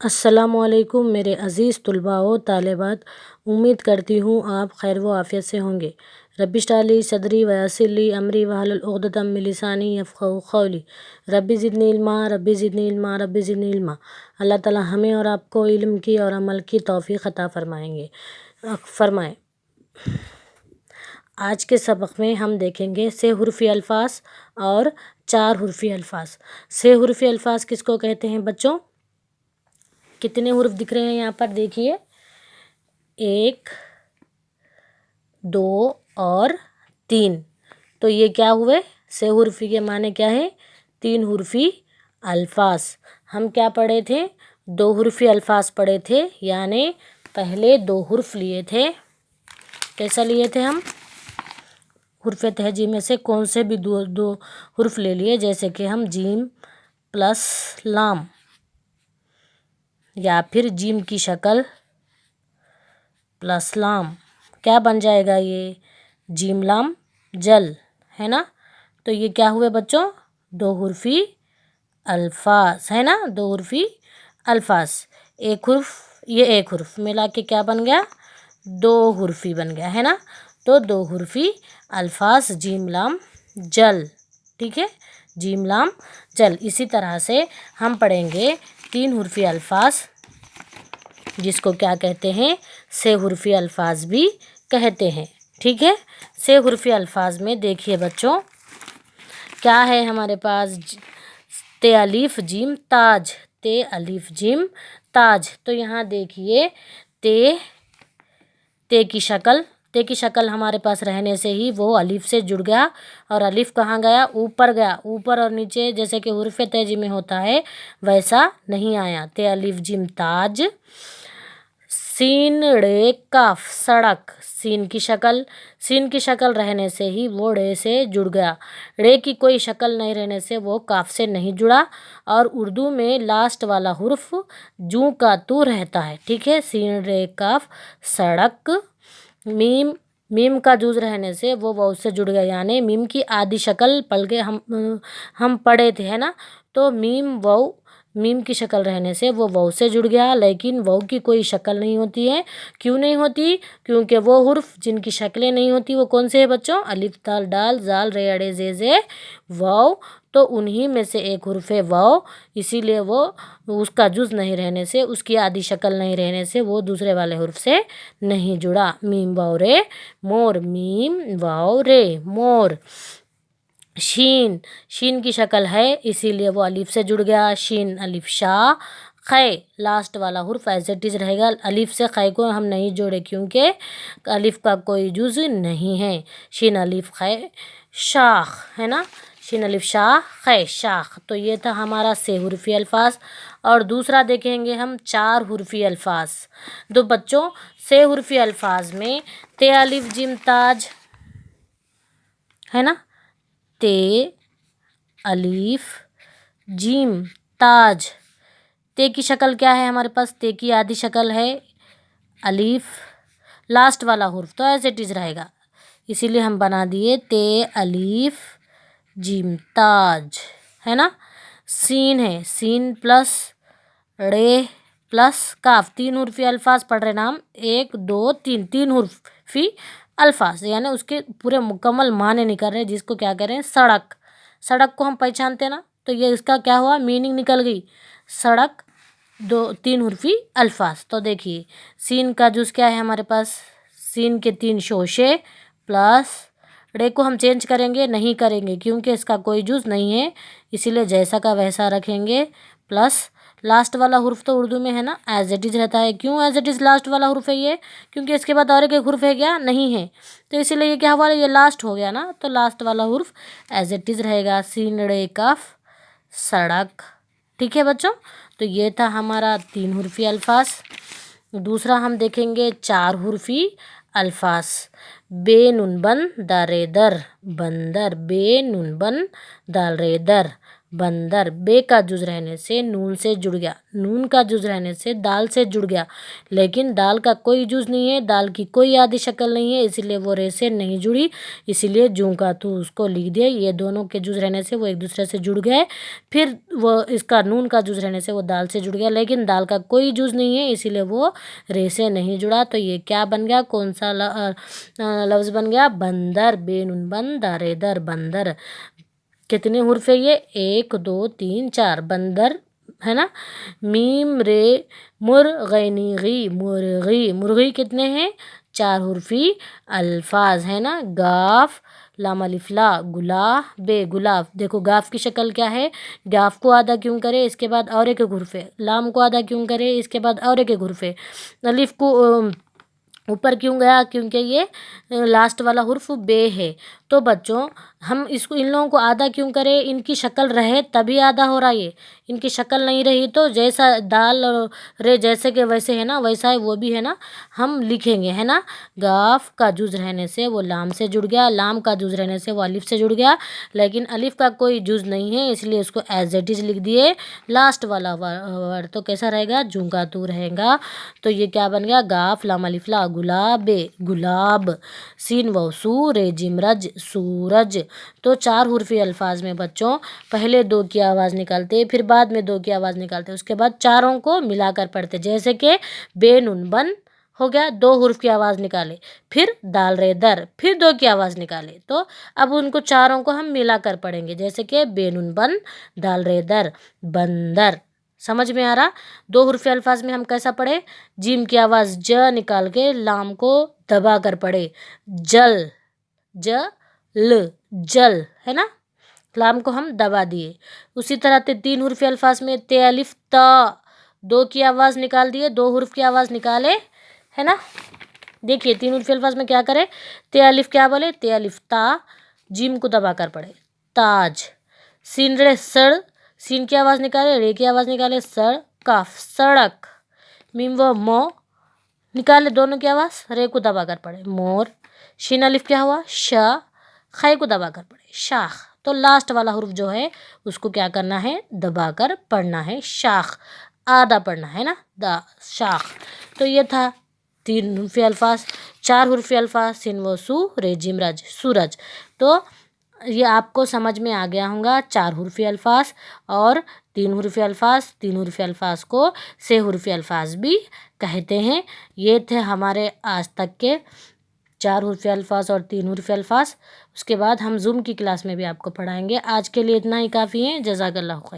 अस्सलामुअलैकुम मेरे अज़ीज़ तलबा व तालिबात, उम्मीद करती हूँ आप खैर व आफ़ियत से होंगे। रब्बी इश्रह ली सदरी व यस्सिर ली अमरी वहलुल उक़दतम मिन लिसानी यफ़क़हू क़ौली। रब्बी ज़िदनी इल्मा, रब्बी ज़िदनी इल्मा, रब्बी ज़िदनी इल्मा। अल्लाह ताला हमें और आपको इल्म की और अमल की तौफ़ीक़ अता फ़रमाए। आज के सबक में हम देखेंगे से हुर्फ़ी अल्फ़ाज़ और चार हुर्फ़ी अल्फ़ाज़। से हुर्फ़ी अल्फ़ाज़ किसको कहते हैं बच्चों? कितने हुर्फ दिख रहे हैं यहाँ पर देखिए, 1, 2 और 3। तो ये क्या हुए? से हुर्फ़ी के माने क्या है? 3 हुर्फ़ी अल्फ़ाज़। हम क्या पढ़े थे? 2 हुर्फ़ी अल्फ़ाज़ पढ़े थे, यानी पहले 2 हुर्फ लिए थे। कैसा लिए थे हम? हुर्फ़ तहजी में से कौन से भी दो हुर्फ ले लिए, जैसे कि हम जीम प्लस लाम, या फिर जीम की शक्ल प्लस लाम। क्या बन जाएगा ये? जीम लाम जल, है ना। तो ये क्या हुए बच्चों? 2 हुर्फ़ी अल्फ़ाज़, है ना। 2 हुर्फ़ी अल्फ़ाज़। एक हुर्फ, ये एक हुर्फ मिला के क्या बन गया? 2 हुर्फ़ी बन गया, है ना। तो 2 हुर्फ़ी अल्फ़ाज़ जीम लाम जल, ठीक है। जीम लाम जल। इसी तरह से हम पढ़ेंगे 3 हुर्फ़ी अल्फ़ाज़, जिसको क्या कहते हैं? से हुर्फ़ी अल्फ़ाज़ भी कहते हैं, ठीक है। से हुर्फ़ी अल्फ़ाज़ में देखिए बच्चों, क्या है हमारे पास? ते अलीफ जीम ताज, ते अलीफ जीम ताज। तो यहाँ देखिए, ते की शक्ल हमारे पास रहने से ही वो अलीफ से जुड़ गया, और अलीफ कहाँ गया? ऊपर गया। ऊपर और नीचे जैसे कि हुर्फ़ तेजी में होता है, वैसा नहीं आया। ते अलीफ जिम ताज। सीन रे काफ सड़क, सीन की शक्ल रहने से ही वो रे से जुड़ गया। रे की कोई शक्ल नहीं रहने से वो काफ से नहीं जुड़ा। और उर्दू में लास्ट वाला हुर्फ जू का तू रहता है, ठीक है। सीन रे काफ सड़क। मीम का जूज रहने से वो वाव से जुड़ गया, यानी मीम की आधी शक्ल पढ़ के हम पढ़े थे, है ना। तो मीम की शक्ल रहने से वो वाव से जुड़ गया, लेकिन वाव की कोई शक्ल नहीं होती है। क्यों नहीं होती? क्योंकि वो हुर्फ जिनकी शक्लें नहीं होती वो कौन से है बच्चों? अलिफ ताल डाल जाल रे अड़े जे वाव। तो उन्हीं में से एक हुर्फ है वाव, इसीलिए वो उसका जुज नहीं रहने से, उसकी आधी शक्ल नहीं रहने से वो दूसरे वाले हुर्फ से नहीं जुड़ा। मीम वाव रे मोर, मीम वाव रे मोर। शीन की शक्ल है, इसीलिए वो अलीफ से जुड़ गया। शीन अलीफ शाह। ख़ै लास्ट वाला हुर्फ एज इट इज़ रहेगा। अलीफ से ख़ै को हम नहीं जोड़े, क्योंकि अलीफ का कोई जुज नहीं है। शीन अलीफ ख़ै शाख, है ना। शीन अलीफ शाह ख़ै शाख। तो ये था हमारा से हुर्फ़ी अल्फ़ाज़। और दूसरा देखेंगे हम चार हुर्फ़ी अल्फ़ाज़। तो बच्चों, से हुर्फ़ी अल्फ़ाज़ में ते अलीफ जिम ताज, है ना। ते अलीफ जीम ताज। ते की शक्ल क्या है हमारे पास? ते की आधी शक्ल है अलीफ, लास्ट वाला हुर्फ तो एज इट इज़ रहेगा, इसीलिए हम बना दिए ते अलीफ जीम ताज, है ना। सीन है, सीन प्लस रे प्लस काफ, 3 हुर्फ़ी अल्फ़ाज़ पढ़ रहे ना हम। 1 2 3, 3 हुर्फ़ी अल्फ़ाज़, यानी उसके पूरे मुकम्मल माने निकल रहे हैं, जिसको क्या कह रहे हैं? सड़क को हम पहचानते हैं ना, तो ये इसका क्या हुआ? मीनिंग निकल गई। सड़क 3 हुर्फ़ी अल्फ़ाज़। तो देखिए, सीन का जुज़ क्या है हमारे पास? सीन के 3 शोशे प्लस रे को हम चेंज करेंगे नहीं करेंगे, क्योंकि इसका कोई जुज़ नहीं है, इसीलिए जैसा का वैसा रखेंगे। प्लस लास्ट वाला हुर्फ तो उर्दू में है ना, एज इट इज़ रहता है। क्यों एज इट इज़ लास्ट वाला हुर्फ है ये? क्योंकि इसके बाद और एक हुर्फ है क्या? नहीं है। तो इसीलिए ये क्या हुआ? ये लास्ट हो गया ना, तो लास्ट वाला हुर्फ एज इट इज़ रहेगा। सीन रे काफ सड़क, ठीक है बच्चों। तो ये था हमारा 3 हुर्फ़ी अल्फ़ाज़। दूसरा हम देखेंगे 4 हुर्फ़ी अल्फ़ाज़। बेनुन बन दारे दर बंदर, बेनुन बन दाल रे दर बंदर। बे का जुज रहने से नून से जुड़ गया, नून का जुज रहने से दाल से जुड़ गया, लेकिन दाल का कोई जुज नहीं है, दाल की कोई आदि शक्ल नहीं है, इसीलिए वो रे से नहीं जुड़ी, इसीलिए जू का तू उसको लिख दिया। ये दोनों के जुज रहने से वो एक दूसरे से जुड़ गए। फिर वो इसका नून का जुज रहने से वो दाल से जुड़ गया, लेकिन दाल का कोई जुज नहीं है, इसीलिए वो रे से नहीं जुड़ा। तो ये क्या बन गया, कौन सा लफ्ज़ बन गया, बंदर। बेनून बन दारे दर, बंदर। कितने हुर्फ है ये, 1 2 3 4, बंदर है ना। मीम रे मुर्गैनी गी, मुर्गी, मुर्गी कितने हैं, 4 हुर्फी अल्फाज है ना। गाफ लाम अलिफ ला, गुलाब बे, गुलाब। देखो गाफ की शक्ल क्या है, गाफ को आधा क्यों करे, इसके बाद और एक हुर्फे, लाम को आधा क्यों करे, इसके बाद और एक हुर्फे, अलिफ को ऊपर क्यों गया, क्योंकि ये लास्ट वाला हुर्फ बे है। तो बच्चों हम इसको, इन लोगों को आधा क्यों करें, इनकी शक्ल रहे तभी आधा हो रहा है, ये इनकी शक्ल नहीं रही तो जैसा दाल और रे जैसे के वैसे है ना, वैसा है वो भी है ना, हम लिखेंगे है ना। गाफ का जुज रहने से वो लाम से जुड़ गया, लाम का जुज रहने से वो अलिफ से जुड़ गया, लेकिन अलिफ का कोई जुज नहीं है, इसलिए उसको एज इट इज लिख दिए। लास्ट वाला वर्ड तो कैसा रहेगा, जू का तू रहेगा। तो ये क्या बन गया, गाफ लाम अलिफ ला, गुलाबे, गुलाब। सीन व सू रे जिम रज, सूरज। तो 4 हुर्फी अल्फाज में बच्चों पहले 2 की आवाज़ निकालते, फिर बाद में 2 की आवाज़ निकालते, उसके बाद चारों को मिलाकर पढ़ते। जैसे कि बेनून बन हो गया, 2 हुर्फ की आवाज़ निकाले, फिर दाल रे दर, फिर 2 की आवाज़ निकाले। तो अब उनको चारों को हम मिलाकर पढ़ेंगे, जैसे कि बेनून बन दाल रे दर, बंदर। समझ में आ रहा। 2 हुर्फी अल्फाज में हम कैसा पढ़े, जीम की आवाज़ ज निकाल के लाम को दबा कर पढ़े, जल, ज ल, जल है ना, लाम को हम दबा दिए। उसी तरह 3 हुर्फी अल्फाज में ते अलिफ त, 2 की आवाज़ निकाल दिए, 2 हुर्फ की आवाज़ निकाले है ना। देखिए 3 हुर्फी अल्फाज में क्या करे, ते अलिफ क्या बोले, ते अलिफ ता, जीम को दबा कर पढ़े, ताज। सीन रे सड़, सीन की आवाज़ निकाले, रे की आवाज़ निकाले, सड़, काफ, सड़क। मीम व मो निकाले दोनों की आवाज़, रे को दबा कर पढ़े, मोर। शीन अलिफ क्या हुआ, श, खे को दबा कर पढ़े, शाख। तो लास्ट वाला हुर्फ जो है उसको क्या करना है, दबा कर पढ़ना है, शाख, आधा पढ़ना है ना, दा, शाख। तो ये था 3 हुर्फी अल्फाज। 4 हुर्फी अल्फाज, सिन व सू रे जिम रज, सूरज। तो ये आपको समझ में आ गया होगा 4 हुर्फी अल्फाज और 3 हुर्फी अल्फाज। 3 हुर्फी अल्फाज को 6 हुर्फी अल्फाज भी कहते हैं। ये थे हमारे आज तक के 4 हुर्फी अल्फाज और 3 हुर्फी अल्फाज। उसके बाद हम जूम की क्लास में भी आपको पढ़ाएंगे। आज के लिए इतना ही काफ़ी है। जज़ाकल्लाह खैर।